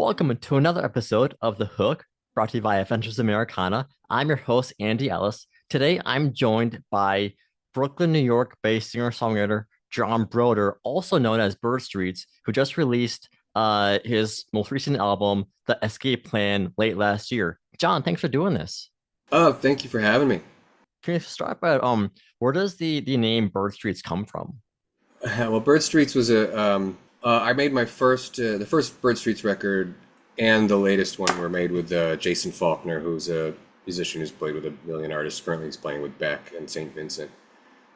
Welcome to another episode of The Hook, brought to you by Adventures Americana. I'm your host, Andy Ellis. Today, I'm joined by Brooklyn, New York-based singer-songwriter John Brodeur, also known as Bird Streets, who just released his most recent album, The Escape Plan, late last year. John, thanks for doing this. Oh, thank you for having me. Can you start by where does the name Bird Streets come from? Well, Bird Streets was I made my the first Bird Streets record, and the latest one were made with Jason Faulkner, who's a musician who's played with a million artists. Currently, he's playing with Beck and St. Vincent,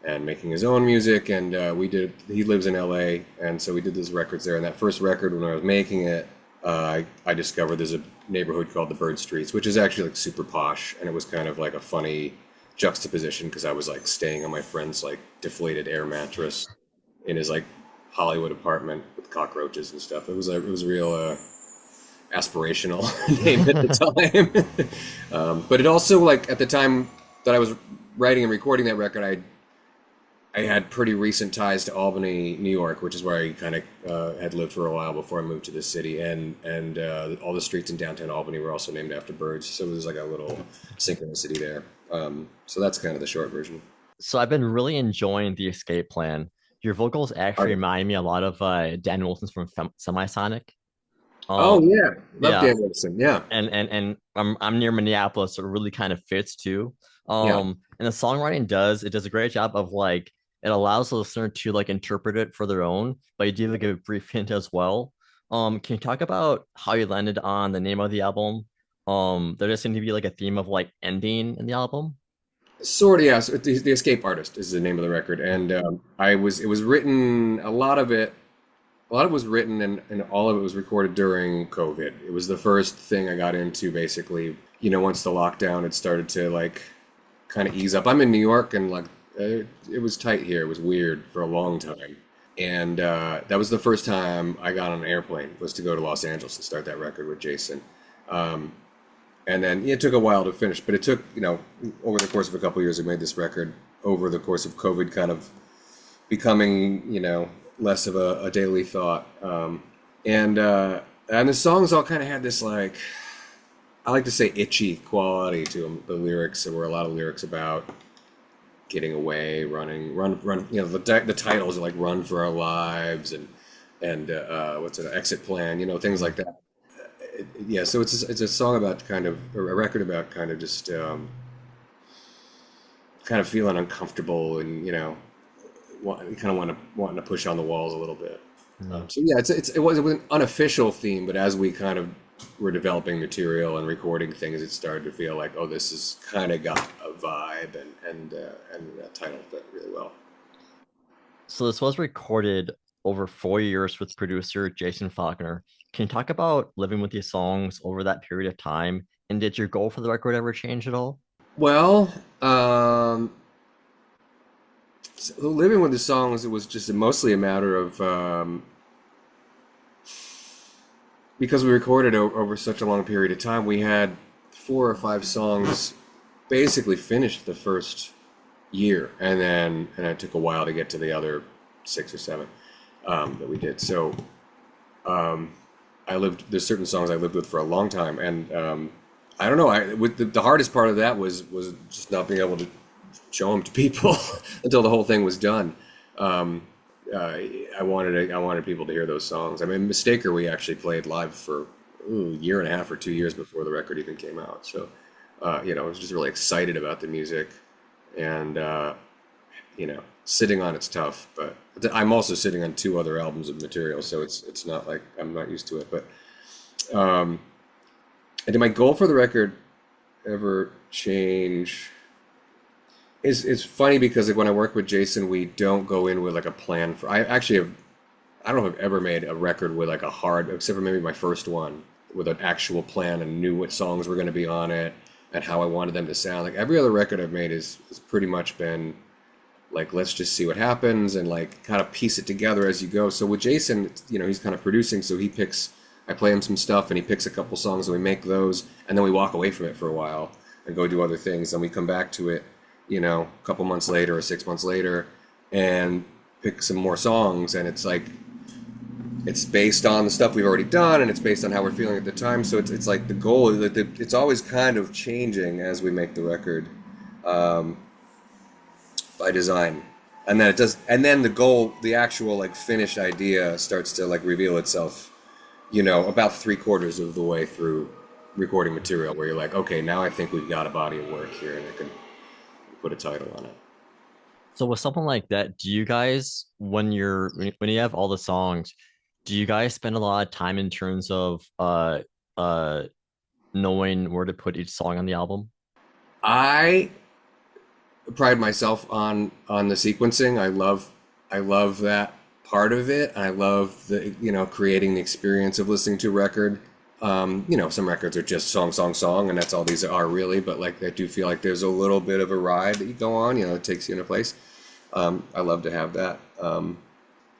and making his own music. And he lives in L.A., and so we did those records there. And that first record, when I was making it, I discovered there's a neighborhood called the Bird Streets, which is actually like super posh, and it was kind of like a funny juxtaposition because I was like staying on my friend's like deflated air mattress in his like Hollywood apartment with cockroaches and stuff. It was a real aspirational name at the time. But it also, like, at the time that I was writing and recording that record, I had pretty recent ties to Albany, New York, which is where I kind of had lived for a while before I moved to this city, and all the streets in downtown Albany were also named after birds, so there's like a little synchronicity there. So that's kind of the short version. So I've been really enjoying The Escape Plan. Your vocals actually Art- remind me a lot of Dan Wilson's from Semisonic. Oh Um, yeah, love yeah, Dan Wilson. Yeah, and I'm near Minneapolis, so it really kind of fits too. yeah. And the songwriting does a great job of like it allows the listener to like interpret it for their own, but you do like a brief hint as well. Can you talk about how you landed on the name of the album? There does seem to be like a theme of like ending in the album. Sort of, yeah. So the Escape Artist is the name of the record, and it was written. A lot of it was written, and all of it was recorded during COVID. It was the first thing I got into, basically. Once the lockdown had started to like kind of ease up. I'm in New York, and like it was tight here. It was weird for a long time, and that was the first time I got on an airplane was to go to Los Angeles and start that record with Jason. Um, and then it took a while to finish, but it took, over the course of a couple of years, we made this record over the course of COVID, kind of becoming, less of a daily thought. And the songs all kind of had this, like, I like to say, itchy quality to them. The lyrics, there were a lot of lyrics about getting away, running, run. The titles are like "Run for Our Lives" and what's it, "Exit Plan," things like that. Yeah, so it's a song about kind of, or a record about kind of just kind of feeling uncomfortable, and you kind of wanting to push on the walls a little bit. Mm. So yeah, it was an unofficial theme, but as we kind of were developing material and recording things, it started to feel like, oh, this has kind of got a vibe, and that title fit really well. So this was recorded over 4 years with producer Jason Faulkner. Can you talk about living with these songs over that period of time? And did your goal for the record ever change at all? Well, so living with the songs, it was just mostly a matter of because we recorded over such a long period of time, we had 4 or 5 songs basically finished the first year, and it took a while to get to the other 6 or 7 that we did. So um, there's certain songs I lived with for a long time, and I don't know. The hardest part of that was just not being able to show them to people until the whole thing was done. Um, I wanted people to hear those songs. I mean, Mistaker we actually played live for a year and a half or 2 years before the record even came out. So I was just really excited about the music, and sitting on it's tough. But I'm also sitting on 2 other albums of material, so it's not like I'm not used to it. But um, and did my goal for the record ever change? It's funny because like when I work with Jason, we don't go in with like a plan for. I don't know if I've ever made a record with like a hard, except for maybe my first one, with an actual plan and knew what songs were going to be on it and how I wanted them to sound. Like every other record I've made has pretty much been like, let's just see what happens and like kind of piece it together as you go. So with Jason, he's kind of producing, so I play him some stuff and he picks a couple songs and we make those, and then we walk away from it for a while and go do other things, and we come back to it, a couple months later or 6 months later, and pick some more songs, and it's like it's based on the stuff we've already done, and it's based on how we're feeling at the time. So it's like the goal is that it's always kind of changing as we make the record, um, by design, and then it does, and then the goal, the actual like finished idea starts to like reveal itself, about 3/4 of the way through recording material, where you're like, okay, now I think we've got a body of work here, and I can put a title on it. So with something like that, do you guys, when you have all the songs, do you guys spend a lot of time in terms of uh knowing where to put each song on the album? I pride myself on the sequencing. I love that part of it. I love the creating the experience of listening to a record. Some records are just song, song, song, and that's all these are really. But like I do feel like there's a little bit of a ride that you go on. It takes you in a place. I love to have that.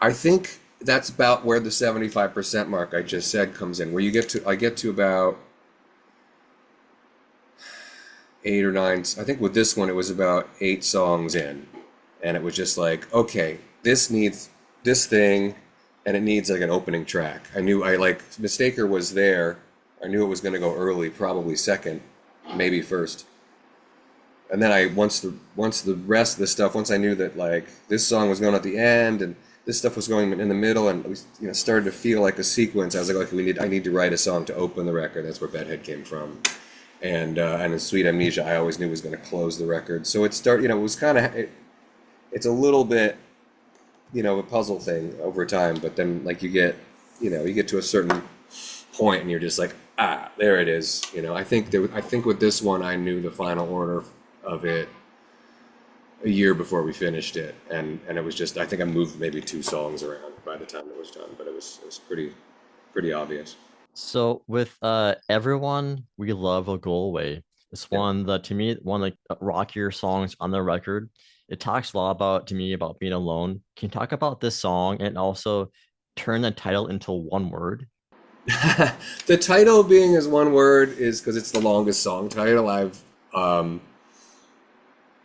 I think that's about where the 75% mark I just said comes in, where I get to about 8 or 9. I think with this one, it was about 8 songs in, and it was just like, okay, this needs this thing, and it needs like an opening track. I knew I like Mistaker was there. I knew it was going to go early, probably second, maybe first. And then once the rest of the stuff, once I knew that like this song was going at the end and this stuff was going in the middle, and we started to feel like a sequence. I was like, okay, I need to write a song to open the record. That's where Bedhead came from. And in Sweet Amnesia, I always knew was going to close the record. So it was kind of it's a little bit a puzzle thing over time. But then like you get to a certain point and you're just like, there it is. I think with this one I knew the final order of it a year before we finished it, and it was just, I think I moved maybe 2 songs around by the time it was done, but it was pretty obvious. So with Everyone We Love Will Go Away, it's Yeah. one that to me one like rockier songs on the record. It talks a lot about to me about being alone. Can you talk about this song and also turn the title into one word? The title being as one word is because it's the longest song title um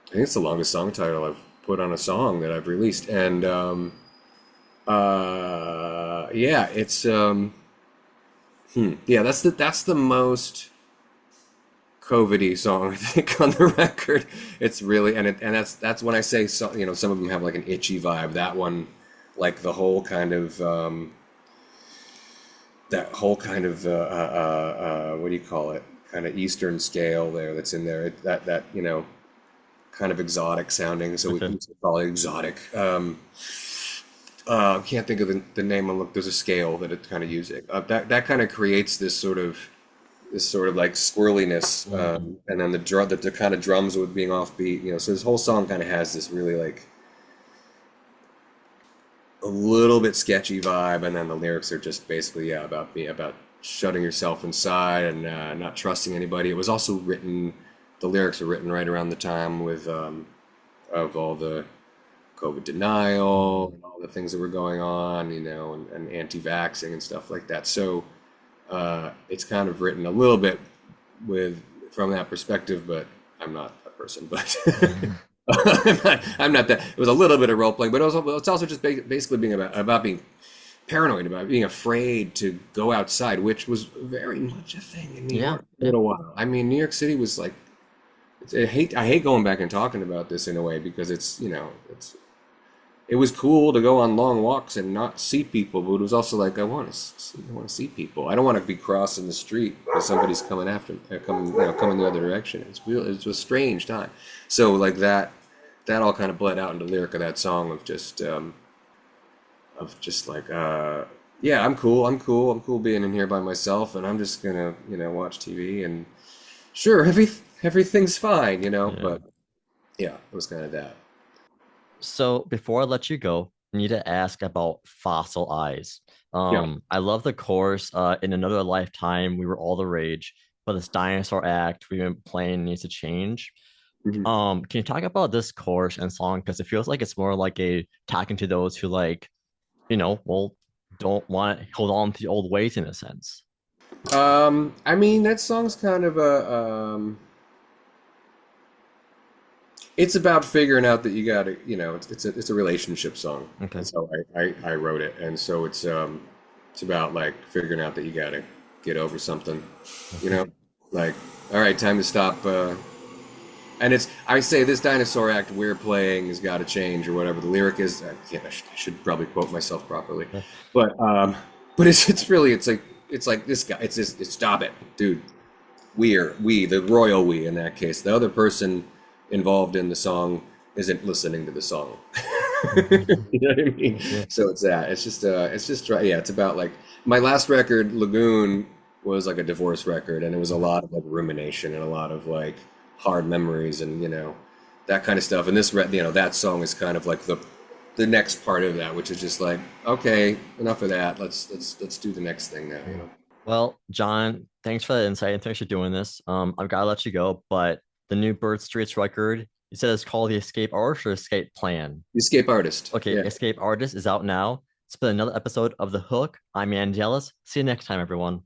I think it's the longest song title I've put on a song that I've released. And yeah, it's yeah, that's the most COVID-y song I think on the record. It's really, and that's when I say, so, some of them have like an itchy vibe. That one, like the whole kind of what do you call it? Kind of Eastern scale there that's in there. That kind of exotic sounding. So we Okay. can call it exotic. Can't think of the name. Look, there's a scale that it's kind of using. That kind of creates this sort of like squirreliness, Mhm. and then the kind of drums with being offbeat. So this whole song kind of has this really like a little bit sketchy vibe, and then the lyrics are just basically, yeah, about shutting yourself inside and not trusting anybody. It was also written. The lyrics were written right around the time with of all the COVID denial and all the things that were going on, and anti-vaxxing and stuff like that. So it's kind of written a little bit with from that perspective, but I'm not that person. But I'm not that. It was a little bit of role playing, but it's also just basically being about being paranoid, about being afraid to go outside, which was very much a thing in New Yeah, York for a yeah. little while. I mean, New York City was like, I hate going back and talking about this in a way, because it was cool to go on long walks and not see people, but it was also like, I want to see people. I don't want to be crossing the street because somebody's coming after me, coming the other direction. It's a strange time. So like that all kind of bled out into the lyric of that song of just like, yeah, I'm cool being in here by myself, and I'm just gonna watch TV, and sure, everything's fine, Yeah. but yeah, it was kind of that. So before I let you go, I need to ask about Fossil Eyes. Yeah. I love the chorus. In another lifetime, we were all the rage, but this dinosaur act we've been playing needs to change. Mhm. Can you talk about this chorus and song? Because it feels like it's more like a talking to those who like, well, don't want to hold on to the old ways in a sense. I mean, that song's kind of it's about figuring out that you got to, it's a relationship song. Okay. That's how I wrote it. And so it's It's about like figuring out that you gotta get over something, you know? Like, all right, time to stop. And it's I say this dinosaur act we're playing has got to change or whatever the lyric is. I should probably quote myself properly, but it's really it's like this guy. It's stop it, dude. We the royal we in that case. The other person involved in the song isn't listening to the song. You know what I mean? Yeah. So it's that. It's just yeah. It's about like my last record, Lagoon, was like a divorce record, and it was a lot of like rumination and a lot of like hard memories and that kind of stuff. And that song is kind of like the next part of that, which is just like okay, enough of that. Let's do the next thing now. Well, John, thanks for that insight and thanks for doing this. I've got to let you go, but the new Bird Streets record, you said it's called The Escape Artist or Escape Plan? Escape Artist. Okay, Yeah. Escape Artist is out now. It's been another episode of The Hook. I'm Andy Ellis. See you next time, everyone.